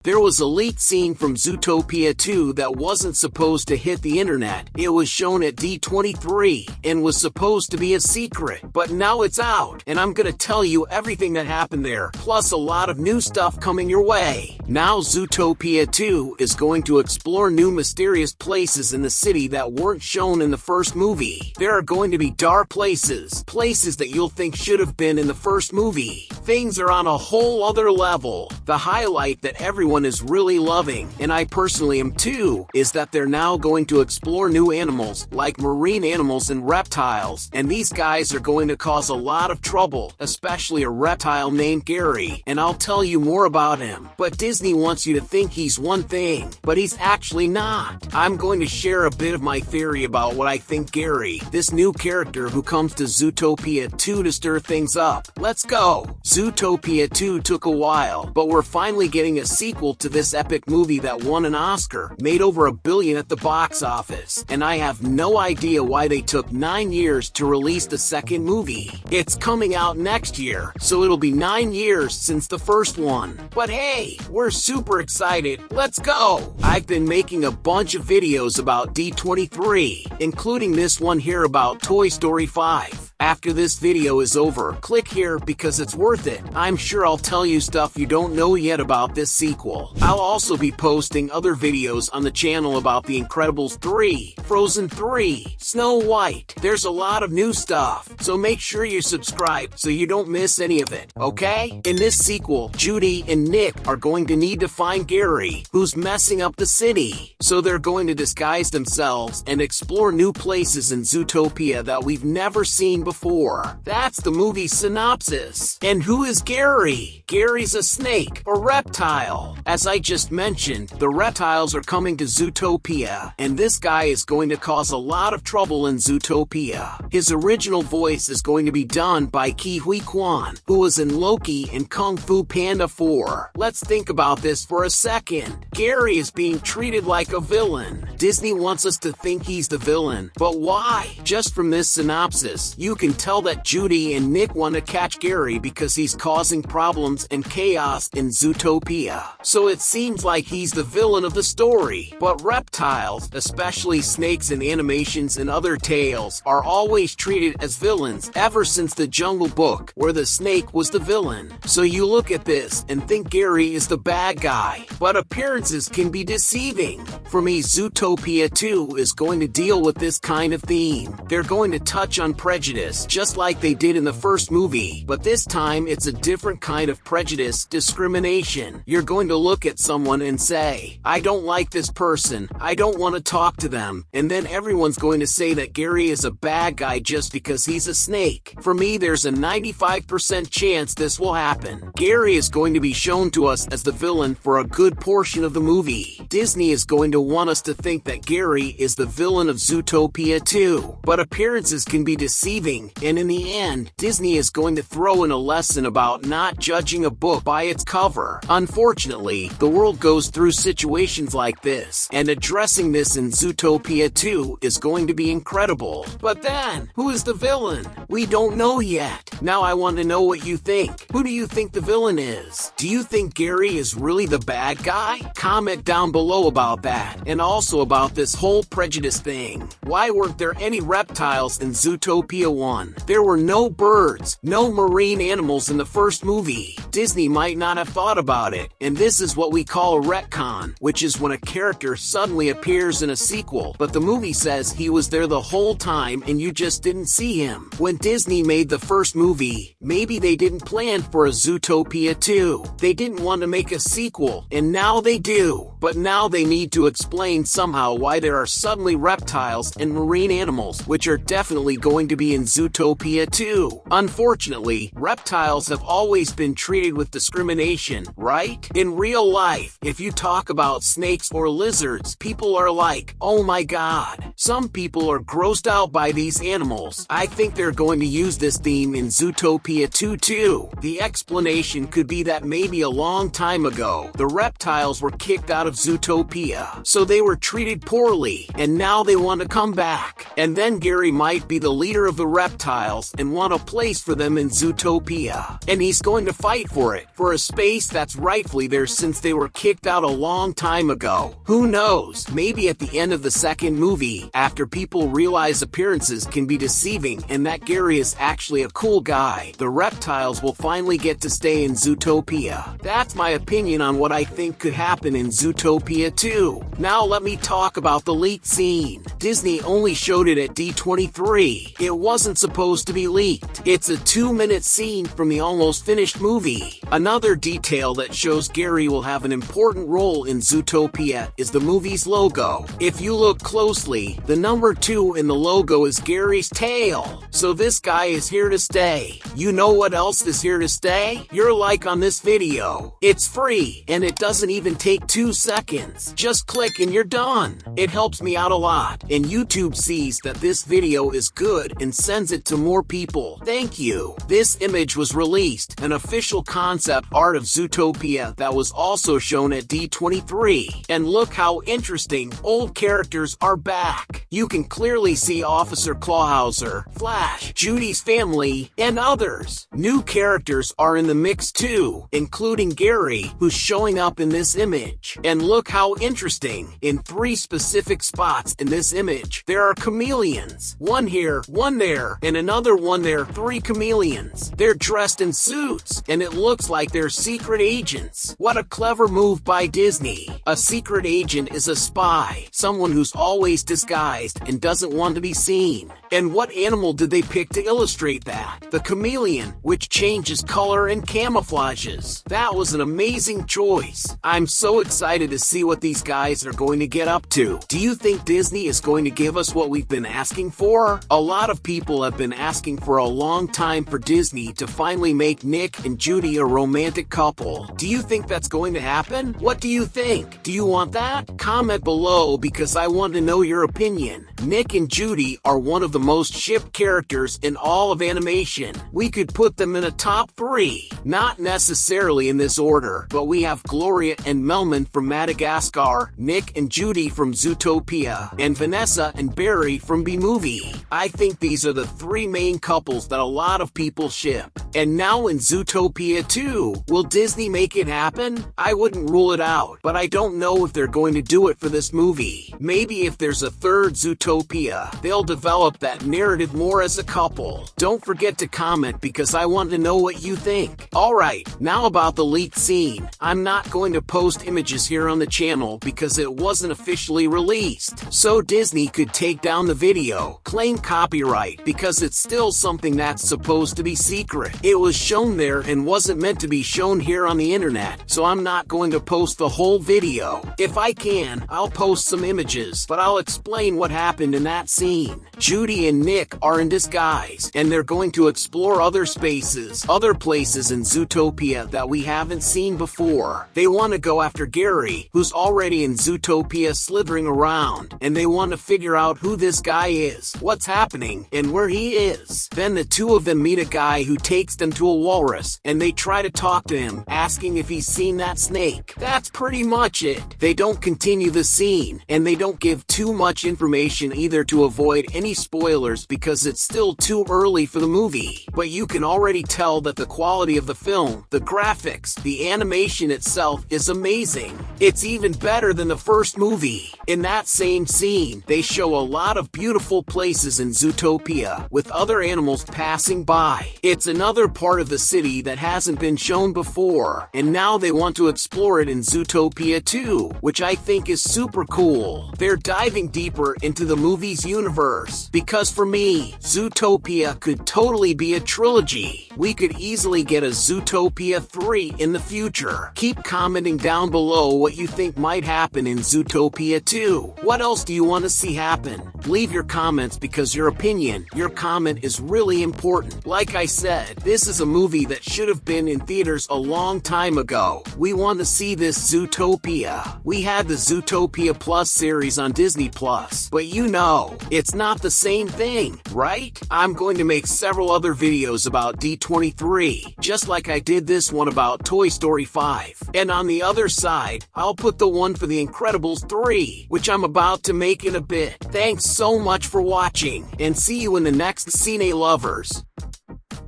There was a leaked scene from Zootopia 2 that wasn't supposed to hit the internet. It was shown at D23 and was supposed to be a secret, but now it's out, and I'm gonna tell you everything that happened there, plus a lot of new stuff coming your way. Now Zootopia 2 is going to explore new mysterious places in the city that weren't shown in the first movie. There are going to be dark places that you'll think should have been in the first movie. Things are on a whole other level. The highlight that everyone is really loving, and I personally am too, is that they're now going to explore new animals, like marine animals and reptiles, and these guys are going to cause a lot of trouble, especially a reptile named Gary, and I'll tell you more about him. But Disney wants you to think he's one thing, but he's actually not. I'm going to share a bit of my theory about what I think Gary, this new character who comes to Zootopia 2 to stir things up. Let's go! Zootopia 2 took a while, but we're finally getting a sequel to this epic movie that won an Oscar, made over $1 billion at the box office, and I have no idea why they took 9 years to release the second movie. It's coming out next year, so it'll be 9 years since the first one. But hey, we're super excited, let's go! I've been making a bunch of videos about D23, including this one here about Toy Story 5. After this video is over, click here because it's worth it. I'm sure I'll tell you stuff you don't know yet about this sequel. I'll also be posting other videos on the channel about The Incredibles 3, Frozen 3, Snow White. There's a lot of new stuff, so make sure you subscribe so you don't miss any of it, okay? In this sequel, Judy and Nick are going to need to find Gary, who's messing up the city. So they're going to disguise themselves and explore new places in Zootopia that we've never seen before. That's the movie synopsis. And who is Gary? Gary's a snake, a reptile. As I just mentioned, the reptiles are coming to Zootopia, and this guy is going to cause a lot of trouble in Zootopia. His original voice is going to be done by Ke Huy Quan, who was in Loki and Kung Fu Panda 4. Let's think about this for a second. Gary is being treated like a villain. Disney wants us to think he's the villain, but why? Just from this synopsis, you can tell that Judy and Nick want to catch Gary because he's causing problems and chaos in Zootopia. So it seems like he's the villain of the story. But reptiles, especially snakes in animations and other tales, are always treated as villains ever since the Jungle Book, where the snake was the villain. So you look at this and think Gary is the bad guy. But appearances can be deceiving. For me, Zootopia 2 is going to deal with this kind of theme. They're going to touch on prejudice, just like they did in the first movie, but this time it's a different kind of prejudice, discrimination. You're going to look at someone and say, I don't like this person, I don't want to talk to them, and then everyone's going to say that Gary is a bad guy just because he's a snake. For me, there's a 95% chance this will happen. Gary is going to be shown to us as the villain for a good portion of the movie. Disney is going to want us to think that Gary is the villain of Zootopia 2, but appearances can be deceiving, and in the end, Disney is going to throw in a lesson about not judging a book by its cover. Unfortunately, the world goes through situations like this, and addressing this in Zootopia 2 is going to be incredible. But then, who is the villain? We don't know yet. Now I want to know what you think. Who do you think the villain is? Do you think Gary is really the bad guy? Comment down below about that, and also about this whole prejudice thing. Why weren't there any reptiles in Zootopia 1? There were no birds, no marine animals in the first movie. Disney might not have thought about it, and this is what we call a retcon, which is when a character suddenly appears in a sequel, but the movie says he was there the whole time and you just didn't see him. When Disney made the first movie, maybe they didn't plan for a Zootopia 2. They didn't want to make a sequel, and now they do. But now they need to explain somehow why there are suddenly reptiles and marine animals, which are definitely going to be in Zootopia 2. Unfortunately, reptiles have always been treated with discrimination, right? In real life, if you talk about snakes or lizards, people are like, oh my god. Some people are grossed out by these animals. I think they're going to use this theme in Zootopia 2 too. The explanation could be that maybe a long time ago, the reptiles were kicked out of Zootopia, so they were treated poorly, and now they want to come back. And then Gary might be the leader of the reptiles and want a place for them in Zootopia. And he's going to fight for it, for a space that's rightfully theirs since they were kicked out a long time ago. Who knows, maybe at the end of the second movie, after people realize appearances can be deceiving and that Gary is actually a cool guy, the reptiles will finally get to stay in Zootopia. That's my opinion on what I think could happen in Zootopia 2. Now let me talk about the leaked scene. Disney only showed it at D23. It wasn't supposed to be leaked. It's a 2-minute scene from the almost finished movie. Another detail that shows Gary will have an important role in Zootopia is the movie's logo. If you look closely, the number 2 in the logo is Gary's tail. So this guy is here to stay. You know what else is here to stay? Your like on this video. It's free, and it doesn't even take 2 seconds. Just click and you're done. It helps me out a lot, and YouTube sees that this video is good and sends it to more people. Thank you. This image was released, an official concept art of Zootopia that was also shown at D23. And look how interesting, old characters are back. You can clearly see Officer Clawhauser, Flash, Judy's family, and others. New characters are in the mix too, including Gary, who's showing up in this image. And look how interesting, in 3 specific spots in this image, there are chameleons. One here, one there, and another one there. 3 chameleons. They're dressed in suits, and it looks like they're secret agents. What a clever move by Disney. A secret agent is a spy, someone who's always disguised and doesn't want to be seen. And what animal did they pick to illustrate that? The chameleon, which changes color and camouflages. That was an amazing choice. I'm so excited to see what these guys are going to get up to. Do you think Disney is going to give us what we've been asking for? A lot of people have been asking for a long time for Disney to finally make Nick and Judy a romantic couple. Do you think that's going to happen? What do you think? Do you want that? Comment below because I want to know your opinion. Nick and Judy are one of the most shipped characters in all of animation. We could put them in a top 3. Not necessarily in this order, but we have Gloria and Melman from Madagascar, Nick and Judy from Zootopia, and Vanessa and Barry from B-Movie. I think these are the 3 main couples that a lot of people ship. And now in Zootopia 2, will Disney make it happen? I wouldn't rule it out, but I don't know if they're going to do it for this movie. Maybe if there's a third Zootopia, they'll develop that narrative more as a couple. Don't forget to comment because I want to know what you think. Alright, now about the leaked scene. I'm not going to post images here on the channel because it wasn't officially released. So Disney could take down the video, claim copyright, because it's still something that's supposed to be secret. It was shown there and wasn't meant to be shown here on the internet, so I'm not going to post the whole video. If I can, I'll post some images, but I'll explain what happened in that scene. Judy and Nick are in disguise, and they're going to explore other spaces, other places in Zootopia that we haven't seen before. They want to go after Gary, who's already in Zootopia slithering around, and they want to figure out who this guy is, what's happening, and where he is. Then the 2 of them meet a guy who takes them to a walrus, and they try to talk to him, asking if he's seen that snake. That's pretty much it. They don't continue the scene, and they don't give too much information either to avoid any spoilers because it's still too early for the movie. But you can already tell that the quality of the film, the graphics, the animation itself is amazing. It's even better than the first movie. In that same scene, they show a lot of beautiful places in Zootopia, with other animals passing by. It's another part of the city that hasn't been shown before, and now they want to explore it in Zootopia 2, which I think is super cool. They're diving deeper into the movie's universe, because for me, Zootopia could totally be a trilogy. We could easily get a Zootopia 3 in the future. Keep commenting down below what you think might happen in Zootopia 2. What else do you want to see happen? Leave your comments because your opinion, your comment is really important. Like I said, this is a movie that should have been in theaters a long time ago. We want to see this Zootopia Zootopia. We had the Zootopia Plus series on Disney Plus, but you know, it's not the same thing, right? I'm going to make several other videos about D23, just like I did this one about Toy Story 5. And on the other side, I'll put the one for The Incredibles 3, which I'm about to make in a bit. Thanks so much for watching, and see you in the next Cine Lovers.